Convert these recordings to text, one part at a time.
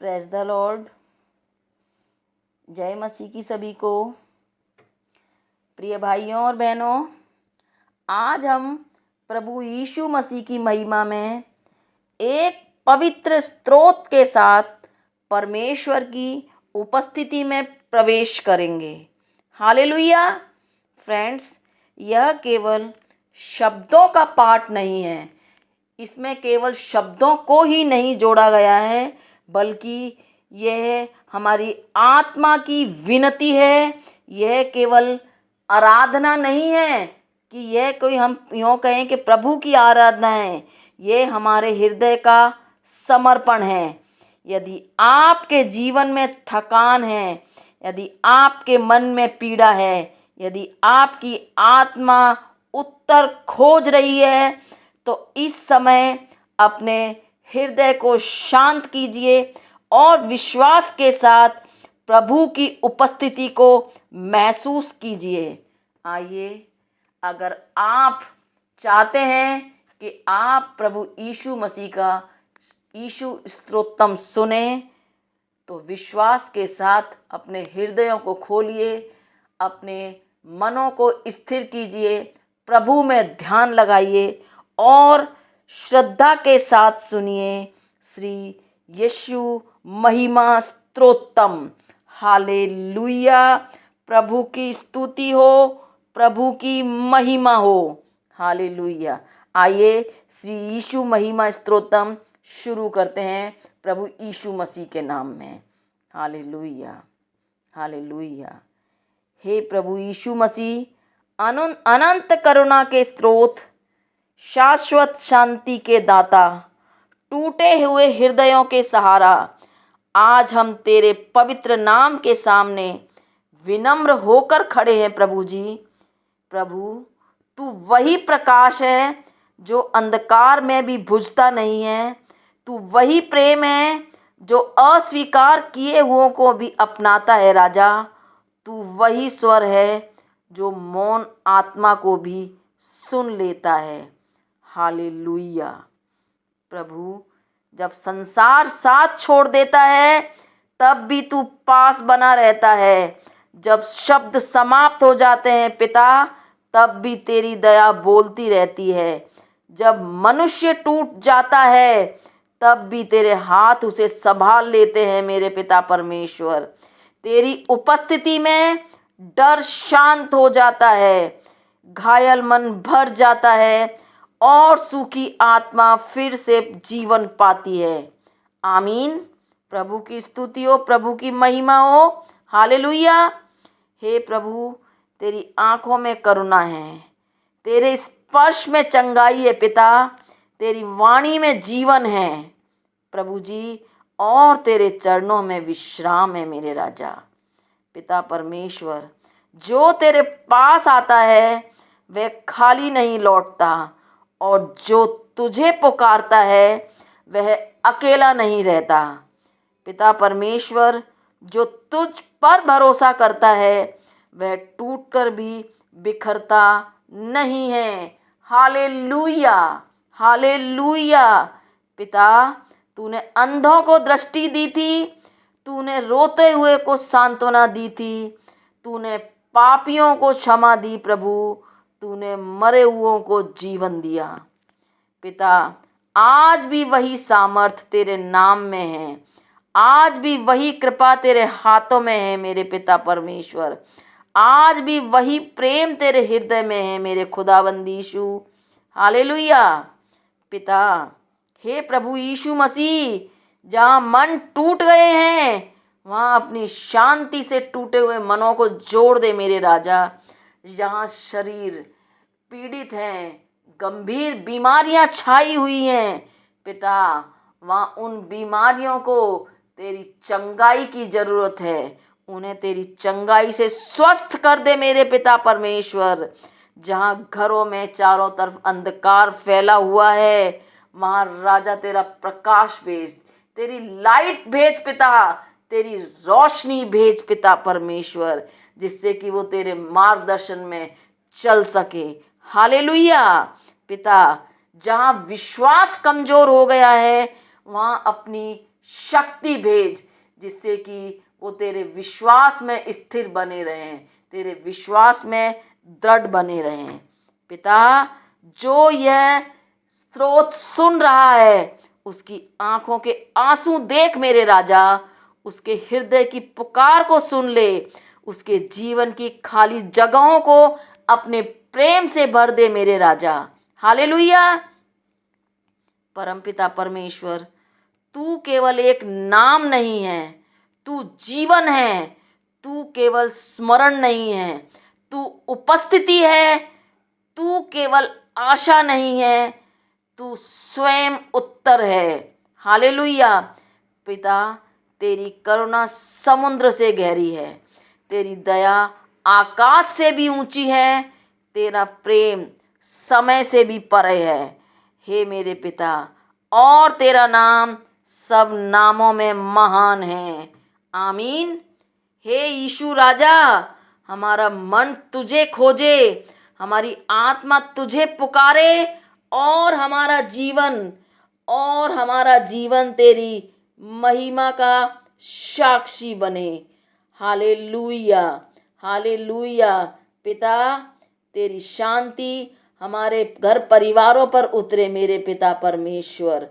Praise the Lord. जय मसीह की सभी को। प्रिय भाइयों और बहनों, आज हम प्रभु यीशु मसीह की महिमा में एक पवित्र स्रोत के साथ परमेश्वर की उपस्थिति में प्रवेश करेंगे। हालेलुया। फ्रेंड्स, यह केवल शब्दों का पाठ नहीं है। इसमें केवल शब्दों को ही नहीं जोड़ा गया है, बल्कि यह हमारी आत्मा की विनती है। यह केवल आराधना नहीं है कि यह कोई हम यूँ कहें कि प्रभु की आराधना है। यह हमारे हृदय का समर्पण है। यदि आपके जीवन में थकान है, यदि आपके मन में पीड़ा है, यदि आपकी आत्मा उत्तर खोज रही है, तो इस समय अपने हृदय को शांत कीजिए और विश्वास के साथ प्रभु की उपस्थिति को महसूस कीजिए। आइए, अगर आप चाहते हैं कि आप प्रभु यीशु मसीह का यीशु स्तोत्रम सुने, तो विश्वास के साथ अपने हृदयों को खोलिए, अपने मनों को स्थिर कीजिए, प्रभु में ध्यान लगाइए और श्रद्धा के साथ सुनिए श्री यीशु महिमा स्तोत्रम। हालेलुया। प्रभु की स्तुति हो, प्रभु की महिमा हो। हालेलुया। आइए श्री यीशु महिमा स्तोत्रम शुरू करते हैं प्रभु यीशु मसीह के नाम में। Hallelujah, hallelujah. हे प्रभु यीशु मसीह, अनंत करुणा के स्रोत, शाश्वत शांति के दाता, टूटे हुए हृदयों के सहारा, आज हम तेरे पवित्र नाम के सामने विनम्र होकर खड़े हैं प्रभु जी। प्रभु, तू वही प्रकाश है जो अंधकार में भी बुझता नहीं है। तू वही प्रेम है जो अस्वीकार किए हुओं को भी अपनाता है राजा। तू वही स्वर है जो मौन आत्मा को भी सुन लेता है। हालेलुया। प्रभु, जब संसार साथ छोड़ देता है, तब भी तू पास बना रहता है। जब शब्द समाप्त हो जाते हैं पिता, तब भी तेरी दया बोलती रहती है। जब मनुष्य टूट जाता है, तब भी तेरे हाथ उसे संभाल लेते हैं मेरे पिता परमेश्वर। तेरी उपस्थिति में डर शांत हो जाता है, घायल मन भर जाता है और सूखी आत्मा फिर से जीवन पाती है। आमीन। प्रभु की स्तुति हो, प्रभु की महिमा हो। हालेलुया। हे प्रभु, तेरी आंखों में करुणा है, तेरे स्पर्श में चंगाई है पिता, तेरी वाणी में जीवन है प्रभु जी, और तेरे चरणों में विश्राम है मेरे राजा। पिता परमेश्वर, जो तेरे पास आता है वह खाली नहीं लौटता, और जो तुझे पुकारता है वह अकेला नहीं रहता। पिता परमेश्वर, जो तुझ पर भरोसा करता है वह टूटकर भी बिखरता नहीं है। Hallelujah, hallelujah. पिता, तूने अंधों को दृष्टि दी थी, तूने रोते हुए को सांत्वना दी थी, तूने पापियों को क्षमा दी प्रभु, तूने मरे हुओं को जीवन दिया। पिता, आज भी वही सामर्थ तेरे नाम में है, आज भी वही कृपा तेरे हाथों में है मेरे पिता परमेश्वर। आज भी वही प्रेम तेरे हृदय में है मेरे खुदावंद यीशु। हालेलुया। पिता, हे प्रभु यीशु मसीह, जहाँ मन टूट गए हैं वहाँ अपनी शांति से टूटे हुए मनों को जोड़ दे मेरे राजा। जहाँ शरीर पीड़ित हैं, गंभीर बीमारियां छाई हुई हैं पिता, वहाँ उन बीमारियों को तेरी चंगाई की ज़रूरत है। उन्हें तेरी चंगाई से स्वस्थ कर दे मेरे पिता परमेश्वर। जहाँ घरों में चारों तरफ अंधकार फैला हुआ है, वहाँ राजा तेरा प्रकाश भेज, तेरी लाइट भेज पिता, तेरी रोशनी भेज पिता परमेश्वर, जिससे कि वो तेरे मार्गदर्शन में चल सके। हालेलुया। पिता, जहाँ विश्वास कमज़ोर हो गया है वहाँ अपनी शक्ति भेज, जिससे कि वो तेरे विश्वास में स्थिर बने रहें, तेरे विश्वास में दृढ़ बने रहें। पिता, जो यह स्रोत सुन रहा है, उसकी आंखों के आंसू देख मेरे राजा, उसके हृदय की पुकार को सुन ले, उसके जीवन की खाली जगहों को अपने प्रेम से भर दे मेरे राजा। हालेलुया। परमपिता परमेश्वर, तू केवल एक नाम नहीं है, तू जीवन है। तू केवल स्मरण नहीं है, तू उपस्थिति है। तू केवल आशा नहीं है, तू स्वयं उत्तर है। हालेलुया। पिता, तेरी करुणा समुद्र से गहरी है, तेरी दया आकाश से भी ऊंची है, तेरा प्रेम समय से भी परे है। हे मेरे पिता, और तेरा नाम सब नामों में महान है। आमीन। हे यीशु राजा, हमारा मन तुझे खोजे, हमारी आत्मा तुझे पुकारे, और हमारा जीवन तेरी महिमा का साक्षी बने। Hallelujah, hallelujah. पिता, तेरी शांति हमारे घर परिवारों पर उतरे मेरे पिता परमेश्वर।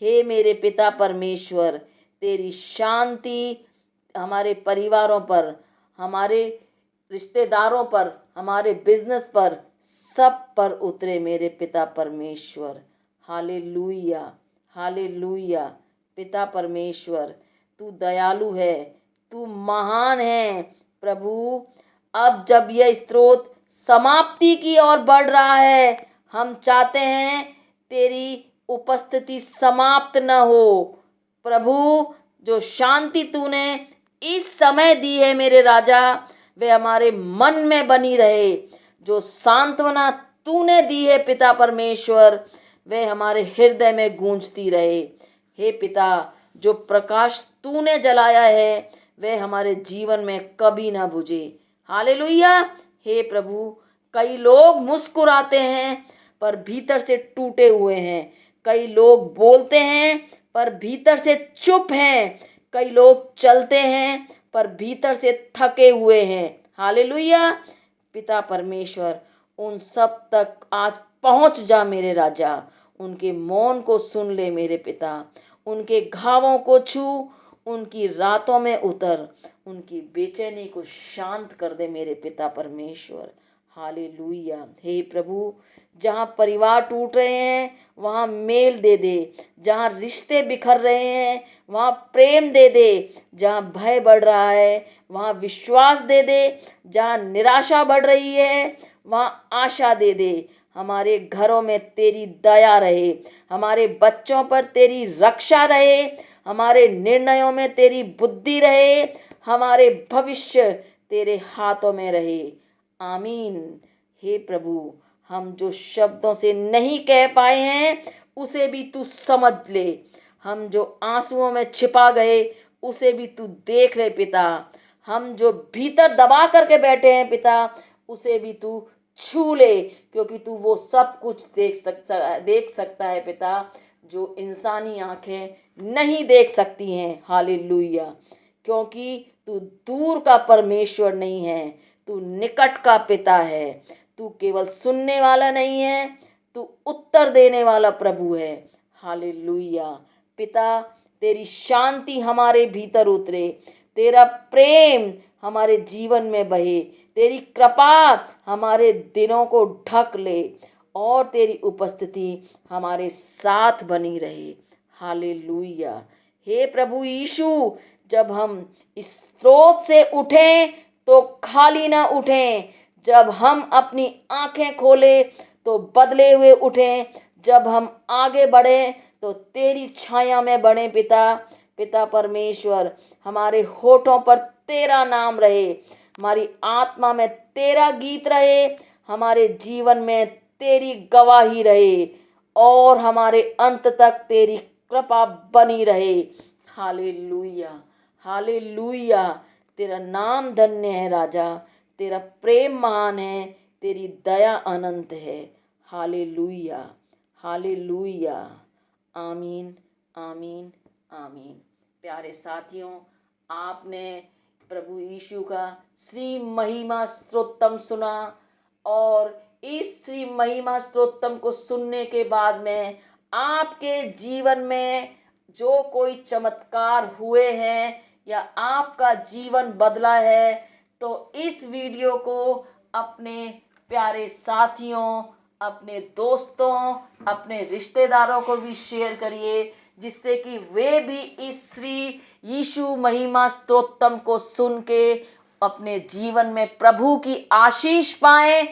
हे मेरे पिता परमेश्वर, तेरी शांति हमारे परिवारों पर, हमारे रिश्तेदारों पर, हमारे बिजनेस पर, सब पर उतरे मेरे पिता परमेश्वर। Hallelujah, hallelujah. पिता परमेश्वर, तू दयालु है, तू महान है प्रभु। अब जब यह स्रोत समाप्ति की ओर बढ़ रहा है, हम चाहते हैं तेरी उपस्थिति समाप्त न हो प्रभु। जो शांति तूने इस समय दी है मेरे राजा, वे हमारे मन में बनी रहे। जो सांत्वना तूने दी है पिता परमेश्वर, वे हमारे हृदय में गूंजती रहे। हे पिता, जो प्रकाश तूने जलाया है, वे हमारे जीवन में कभी ना बुझे। हालेलुया। हे प्रभु, कई लोग मुस्कुराते हैं पर भीतर से टूटे हुए हैं। कई लोग बोलते हैं पर भीतर से चुप हैं। कई लोग चलते हैं पर भीतर से थके हुए हैं। हालेलुया। पिता परमेश्वर, उन सब तक आज पहुंच जा मेरे राजा। उनके मौन को सुन ले मेरे पिता, उनके घावों को छू, उनकी रातों में उतर, उनकी बेचैनी को शांत कर दे मेरे पिता परमेश्वर। हालेलुया। हे प्रभु, जहाँ परिवार टूट रहे हैं वहाँ मेल दे दे, जहाँ रिश्ते बिखर रहे हैं वहाँ प्रेम दे दे, जहाँ भय बढ़ रहा है वहाँ विश्वास दे दे, जहाँ निराशा बढ़ रही है वहाँ आशा दे दे। हमारे घरों में तेरी दया रहे, हमारे बच्चों पर तेरी रक्षा रहे, हमारे निर्णयों में तेरी बुद्धि रहे, हमारे भविष्य तेरे हाथों में रहे। आमीन। हे प्रभु, हम जो शब्दों से नहीं कह पाए हैं उसे भी तू समझ ले। हम जो आंसुओं में छिपा गए उसे भी तू देख ले पिता। हम जो भीतर दबा करके बैठे हैं पिता, उसे भी तू छू ले, क्योंकि तू वो सब कुछ देख सकता है पिता, जो इंसानी आंखें नहीं देख सकती हैं। हालेलुया। क्योंकि तू दूर का परमेश्वर नहीं है, तू निकट का पिता है। तू केवल सुनने वाला नहीं है, तू उत्तर देने वाला प्रभु है। हालेलुया। पिता, तेरी शांति हमारे भीतर उतरे, तेरा प्रेम हमारे जीवन में बहे, तेरी कृपा हमारे दिनों को ढक ले, और तेरी उपस्थिति हमारे साथ बनी रहे। हालेलुया। हे प्रभु यीशु, जब हम इस स्रोत से उठें तो खाली ना उठें, जब हम अपनी आंखें खोलें तो बदले हुए उठें, जब हम आगे बढ़ें तो तेरी छाया में बढ़ें पिता। पिता परमेश्वर, हमारे होठों पर तेरा नाम रहे, हमारी आत्मा में तेरा गीत रहे, हमारे जीवन में तेरी गवाही रहे, और हमारे अंत तक तेरी कृपा बनी रहे। Hallelujah, hallelujah. तेरा नाम धन्य है राजा, तेरा प्रेम महान है, तेरी दया अनंत है। Hallelujah, hallelujah. आमीन, आमीन, आमीन। प्यारे साथियों, आपने प्रभु यीशु का श्री महिमा स्तोत्रम सुना और इस श्री महिमा स्तोत्रम को सुनने के बाद में आपके जीवन में जो कोई चमत्कार हुए हैं या आपका जीवन बदला है, तो इस वीडियो को अपने प्यारे साथियों, अपने दोस्तों, अपने रिश्तेदारों को भी शेयर करिए, जिससे कि वे भी इस श्री यीशु महिमा स्तोत्रम को सुन के अपने जीवन में प्रभु की आशीष पाएं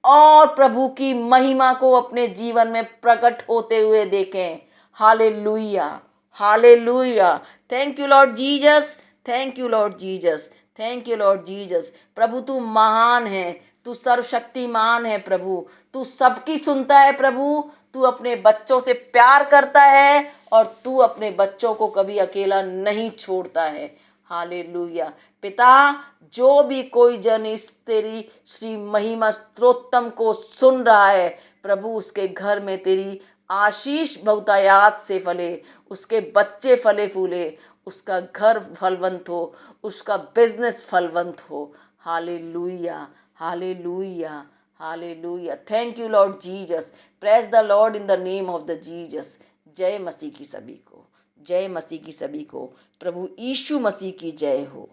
और प्रभु की महिमा को अपने जीवन में प्रकट होते हुए देखें। Hallelujah, hallelujah. Thank you lord Jesus, thank you lord Jesus, thank you lord Jesus. प्रभु तू महान है, तू सर्वशक्तिमान है प्रभु, तू सबकी सुनता है प्रभु, तू अपने बच्चों से प्यार करता है और तू अपने बच्चों को कभी अकेला नहीं छोड़ता है। हालेलुया। पिता, जो भी कोई जन इस तेरी श्री महिमा स्तोत्रम को सुन रहा है प्रभु, उसके घर में तेरी आशीष बहुतायात से फले, उसके बच्चे फले फूले, उसका घर फलवंत हो, उसका बिजनेस फलवंत हो। Hallelujah, hallelujah, hallelujah. Thank you lord Jesus. Praise the Lord in the name of the Jesus. जय मसीह की सभी को, जय मसीह की सभी को। प्रभु यीशु मसीह की जय हो।